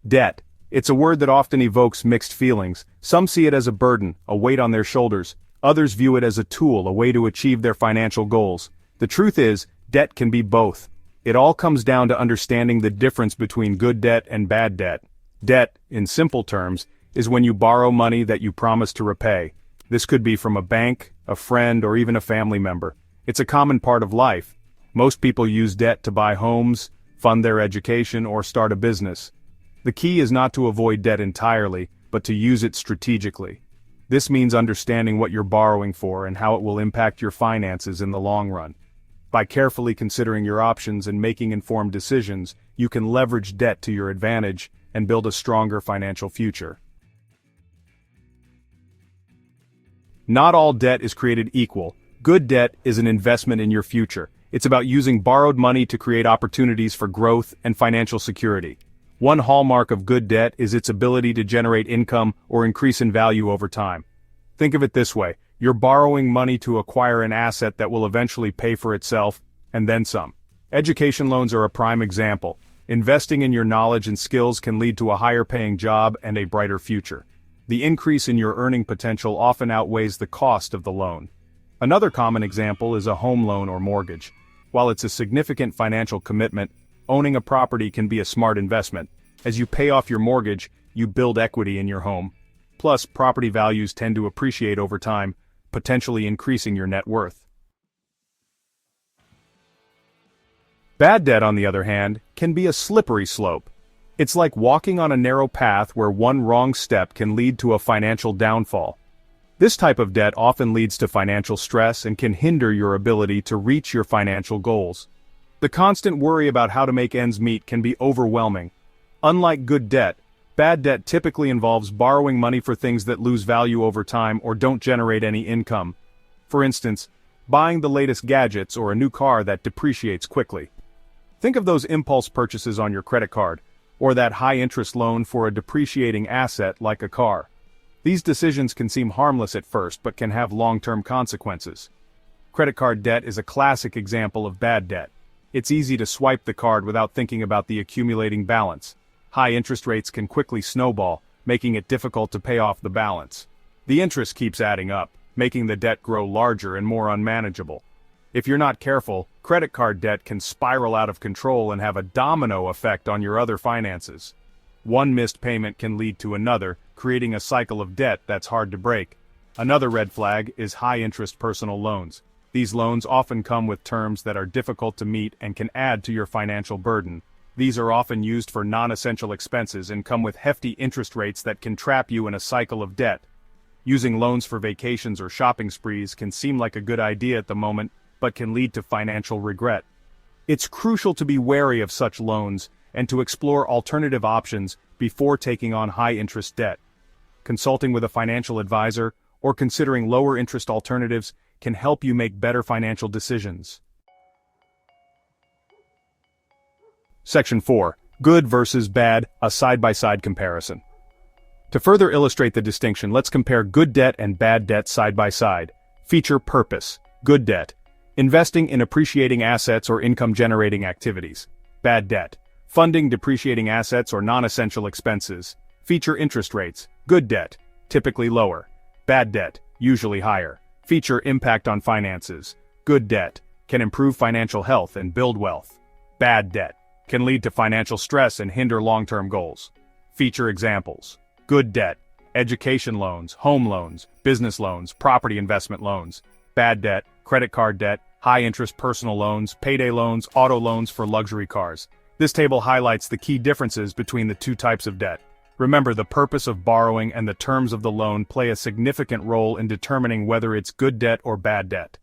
Debt. It's a word that often evokes mixed feelings. Some see it as a burden, a weight on their shoulders. Others view it as a tool, a way to achieve their financial goals. The truth is, debt can be both. It all comes down to understanding the difference between good debt and bad debt. Debt, in simple terms, is when you borrow money that you promise to repay. This could be from a bank, a friend, or even a family member. It's a common part of life. Most people use debt to buy homes, fund their education, or start a business. The key is not to avoid debt entirely, but to use it strategically. This means understanding what you're borrowing for and how it will impact your finances in the long run. By carefully considering your options and making informed decisions, you can leverage debt to your advantage and build a stronger financial future. Not all debt is created equal. Good debt is an investment in your future. It's about using borrowed money to create opportunities for growth and financial security. One hallmark of good debt is its ability to generate income or increase in value over time. Think of it this way: you're borrowing money to acquire an asset that will eventually pay for itself, and then some. Education loans are a prime example. Investing in your knowledge and skills can lead to a higher-paying job and a brighter future. The increase in your earning potential often outweighs the cost of the loan. Another common example is a home loan or mortgage. While it's a significant financial commitment, owning a property can be a smart investment. As you pay off your mortgage, you build equity in your home. Plus, property values tend to appreciate over time, potentially increasing your net worth. Bad debt, on the other hand, can be a slippery slope. It's like walking on a narrow path where one wrong step can lead to a financial downfall. This type of debt often leads to financial stress and can hinder your ability to reach your financial goals. The constant worry about how to make ends meet can be overwhelming. Unlike good debt, bad debt typically involves borrowing money for things that lose value over time or don't generate any income. For instance, buying the latest gadgets or a new car that depreciates quickly. Think of those impulse purchases on your credit card, or that high-interest loan for a depreciating asset like a car. These decisions can seem harmless at first but can have long-term consequences. Credit card debt is a classic example of bad debt. It's easy to swipe the card without thinking about the accumulating balance. High interest rates can quickly snowball, making it difficult to pay off the balance. The interest keeps adding up, making the debt grow larger and more unmanageable. If you're not careful, credit card debt can spiral out of control and have a domino effect on your other finances. One missed payment can lead to another, creating a cycle of debt that's hard to break. Another red flag is high-interest personal loans. These loans often come with terms that are difficult to meet and can add to your financial burden. These are often used for non-essential expenses and come with hefty interest rates that can trap you in a cycle of debt. Using loans for vacations or shopping sprees can seem like a good idea at the moment, but can lead to financial regret. It's crucial to be wary of such loans and to explore alternative options before taking on high-interest debt. Consulting with a financial advisor or considering lower-interest alternatives can help you make better financial decisions. Section 4. Good versus bad, a side-by-side comparison. To further illustrate the distinction, let's compare good debt and bad debt side by side. Feature: purpose. Good debt: investing in appreciating assets or income-generating activities. Bad debt: funding depreciating assets or non-essential expenses. Feature: interest rates. Good debt: typically lower. Bad debt: usually higher. Feature: impact on finances. Good debt can improve financial health and build wealth. Bad debt can lead to financial stress and hinder long-term goals. Feature examples: good debt: education loans, home loans, business loans, property investment loans. Bad debt: credit card debt, high-interest personal loans, payday loans, auto loans for luxury cars. This table highlights the key differences between the two types of debt. Remember, the purpose of borrowing and the terms of the loan play a significant role in determining whether it's good debt or bad debt.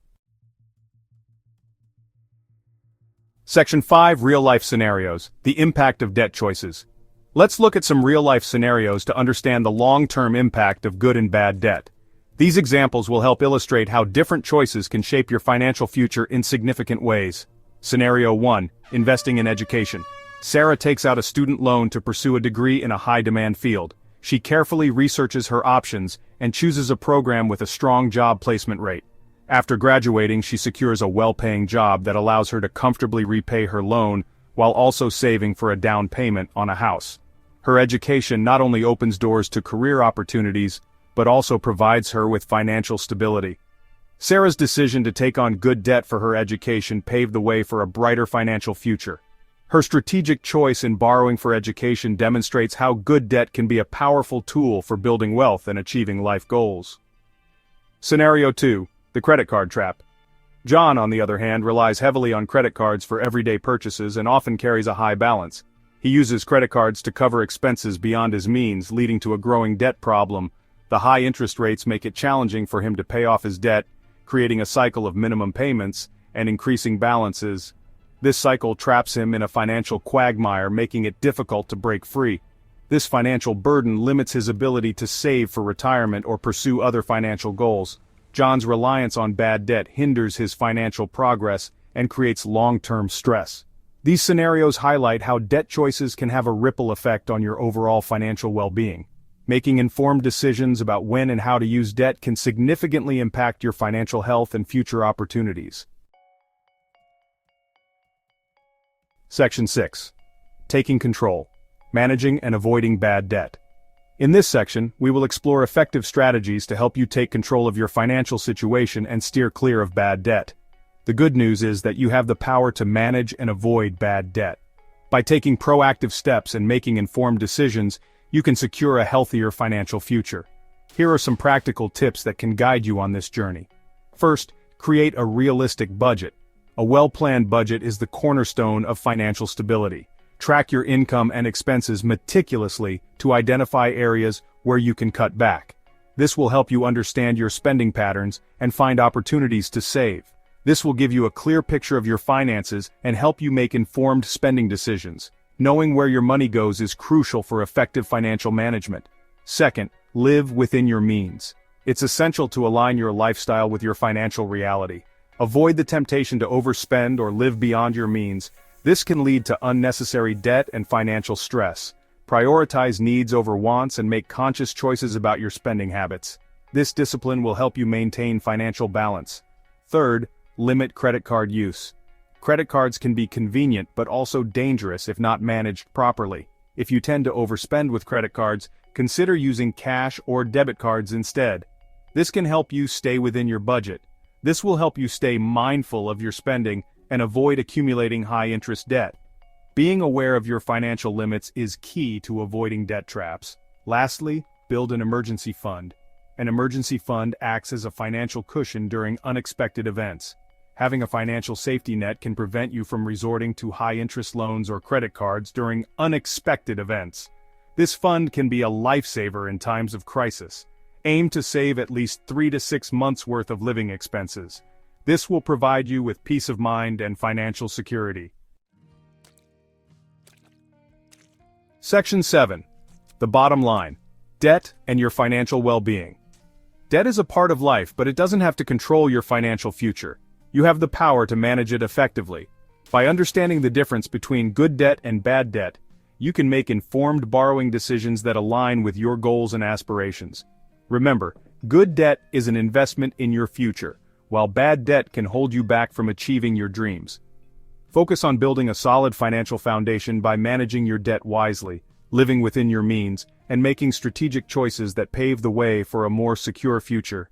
Section 5. Real-life scenarios. The impact of debt choices. Let's look at some real-life scenarios to understand the long-term impact of good and bad debt. These examples will help illustrate how different choices can shape your financial future in significant ways. Scenario 1. Investing in education. Sarah takes out a student loan to pursue a degree in a high-demand field. She carefully researches her options and chooses a program with a strong job placement rate. After graduating, she secures a well-paying job that allows her to comfortably repay her loan while also saving for a down payment on a house. Her education not only opens doors to career opportunities, but also provides her with financial stability. Sarah's decision to take on good debt for her education paved the way for a brighter financial future. Her strategic choice in borrowing for education demonstrates how good debt can be a powerful tool for building wealth and achieving life goals. Scenario 2. The credit card trap. John, on the other hand, relies heavily on credit cards for everyday purchases and often carries a high balance. He uses credit cards to cover expenses beyond his means, leading to a growing debt problem. The high interest rates make it challenging for him to pay off his debt, creating a cycle of minimum payments and increasing balances. This cycle traps him in a financial quagmire, making it difficult to break free. This financial burden limits his ability to save for retirement or pursue other financial goals. John's reliance on bad debt hinders his financial progress and creates long-term stress. These scenarios highlight how debt choices can have a ripple effect on your overall financial well-being. Making informed decisions about when and how to use debt can significantly impact your financial health and future opportunities. Section 6. Taking control. Managing and avoiding bad debt. In this section, we will explore effective strategies to help you take control of your financial situation and steer clear of bad debt. The good news is that you have the power to manage and avoid bad debt. By taking proactive steps and making informed decisions, you can secure a healthier financial future. Here are some practical tips that can guide you on this journey. First, create a realistic budget. A well-planned budget is the cornerstone of financial stability. Track your income and expenses meticulously to identify areas where you can cut back. This will help you understand your spending patterns and find opportunities to save. This will give you a clear picture of your finances and help you make informed spending decisions. Knowing where your money goes is crucial for effective financial management. Second, live within your means. It's essential to align your lifestyle with your financial reality. Avoid the temptation to overspend or live beyond your means. This can lead to unnecessary debt and financial stress. Prioritize needs over wants and make conscious choices about your spending habits. This discipline will help you maintain financial balance. Third, limit credit card use. Credit cards can be convenient but also dangerous if not managed properly. If you tend to overspend with credit cards, consider using cash or debit cards instead. This can help you stay within your budget. This will help you stay mindful of your spending and avoid accumulating high-interest debt. Being aware of your financial limits is key to avoiding debt traps. Lastly, build an emergency fund. An emergency fund acts as a financial cushion during unexpected events. Having a financial safety net can prevent you from resorting to high-interest loans or credit cards during unexpected events. This fund can be a lifesaver in times of crisis. Aim to save at least 3 to 6 months' worth of living expenses. This will provide you with peace of mind and financial security. Section 7. The bottom line. Debt and your financial well-being. Debt is a part of life, but it doesn't have to control your financial future. You have the power to manage it effectively. By understanding the difference between good debt and bad debt, you can make informed borrowing decisions that align with your goals and aspirations. Remember, good debt is an investment in your future, while bad debt can hold you back from achieving your dreams. Focus on building a solid financial foundation by managing your debt wisely, living within your means, and making strategic choices that pave the way for a more secure future.